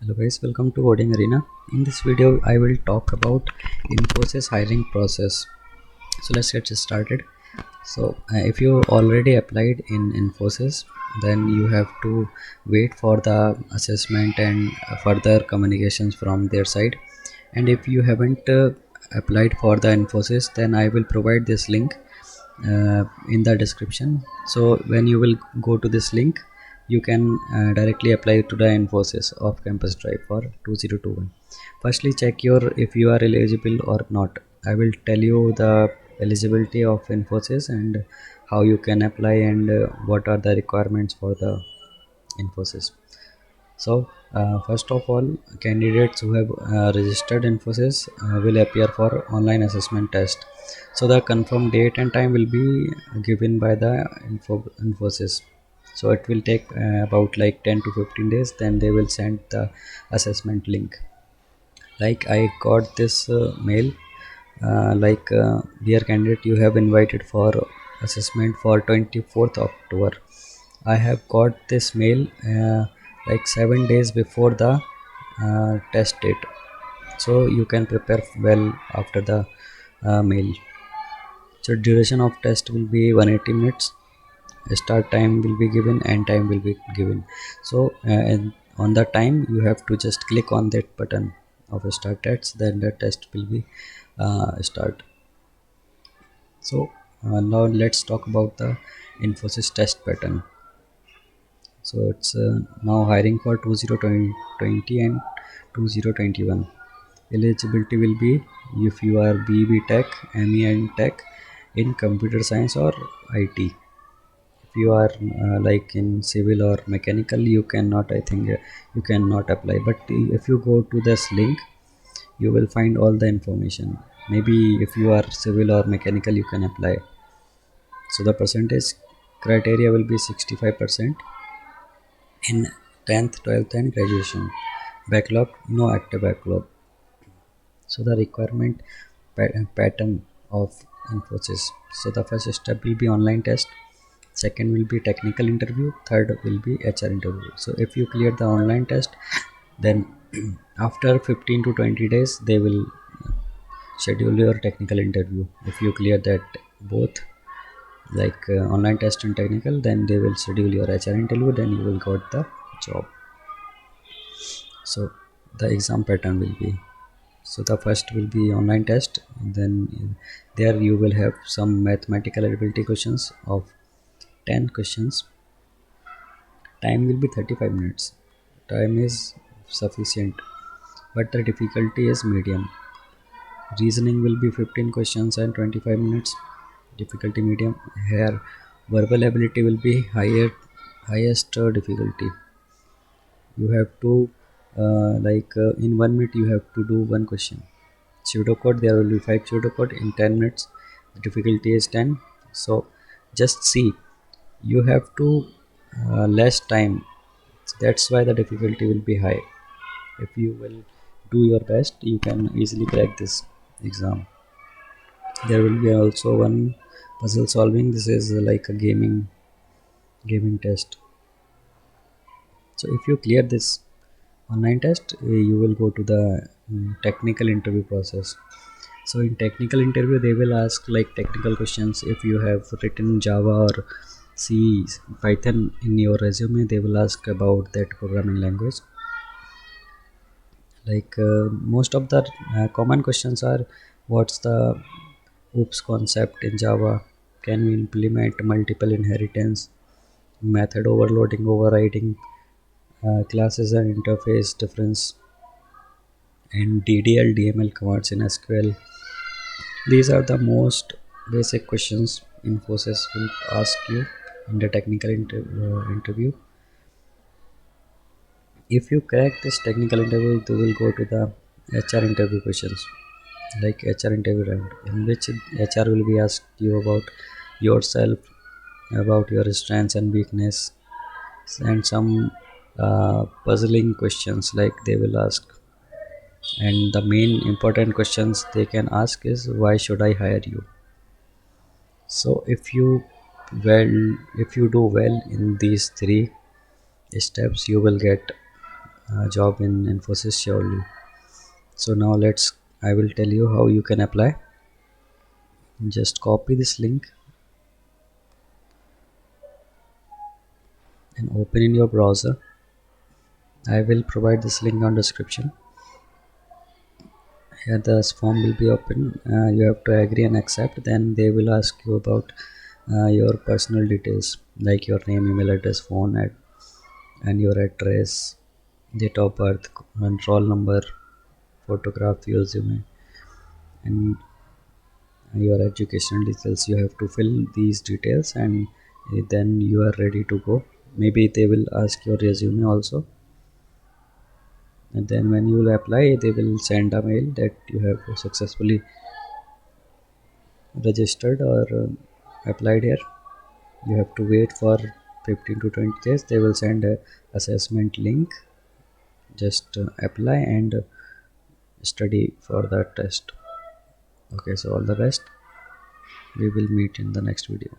Hello guys, welcome to Coding Arena. In this video, I will talk about Infosys hiring process. So let's get started. If you already applied in Infosys, then you have to wait for the assessment and further communications from their side. And if you haven't applied for the Infosys, then I will provide this link in the description. So when you will go to this link, you can directly apply to the Infosys of campus drive for 2021. Firstly, check your if you are eligible or not. I will tell you the eligibility of Infosys and how you can apply and what are the requirements for the Infosys. First of all, candidates who have registered Infosys will appear for online assessment test. So, the confirmed date and time will be given by the Infosys. So, it will take about like 10 to 15 days, then they will send the assessment link. Like, I got this mail dear candidate, you have invited for assessment for 24th October. I have got this mail like 7 days before the test date, so you can prepare well after the mail. So duration of test will be 180 minutes. Start time will be given, end time will be given. And on the time you have to just click on that button of start test, then the test will be start. Now let's talk about the Infosys test pattern. So it's now hiring for 2020 and 2021. Eligibility will be if you are BB Tech, ME and Tech in computer science or IT. If you are like in civil or mechanical, you cannot. I think you cannot apply. But if you go to this link, you will find all the information. Maybe if you are civil or mechanical, you can apply. So the percentage criteria will be 65% in 10th, 12th and graduation. Backlog, no active backlog. So the requirement pattern of Infosys. So the first step will be online test. Second will be technical interview. Third will be HR interview. So if you clear the online test, then after 15 to 20 days, they will schedule your technical interview. If you clear that both, online test and technical, then they will schedule your HR interview, then you will got the job. So the exam pattern will be, so the first will be online test, then there you will have some mathematical ability questions of 10 questions. Time will be 35 minutes. Time is sufficient, but the difficulty is medium. Reasoning will be 15 questions and 25 minutes. Difficulty medium. Here verbal ability will be highest difficulty. You have to in 1 minute you have to do one question. Pseudocode, there will be 5 pseudocode in 10 minutes. The difficulty is 10. So just see, you have to less time. That's why the difficulty will be high. If you will do your best, you can easily crack this exam. There will be also one puzzle solving. This is like a gaming test. So if you clear this online test, you will go to the technical interview process. So in technical interview, they will ask like technical questions. If you have written Java or C, Python in your resume, they will ask about that programming language. Most of the common questions are, what's the oops concept in Java? Can we implement multiple inheritance? Method overloading, overriding, classes and interface difference, and DDL DML commands in SQL. These are the most basic questions Infosys will ask you in the technical interview. If you crack this technical interview, they will go to the HR interview questions, like HR interview round, in which HR will be asked you about yourself, about your strengths and weakness, and some puzzling questions like they will ask. And the main important questions they can ask is, why should I hire you? So if you do well in these three steps, you will get job in Infosys surely. So now I will tell you how you can apply. Just copy this link and open in your browser. I will provide this link on description. Here this form will be open. You have to agree and accept. Then they will ask you about your personal details like your name, email address, phone and your address, date of birth, and roll number, photograph, resume, and your educational details. You have to fill these details, and then you are ready to go. Maybe they will ask your resume also, and then when you will apply they will send a mail that you have successfully registered or applied here. You have to wait for 15 to 20 days. They will send a assessment link. Just apply and study for that test. Okay, so all the best. We will meet in the next video.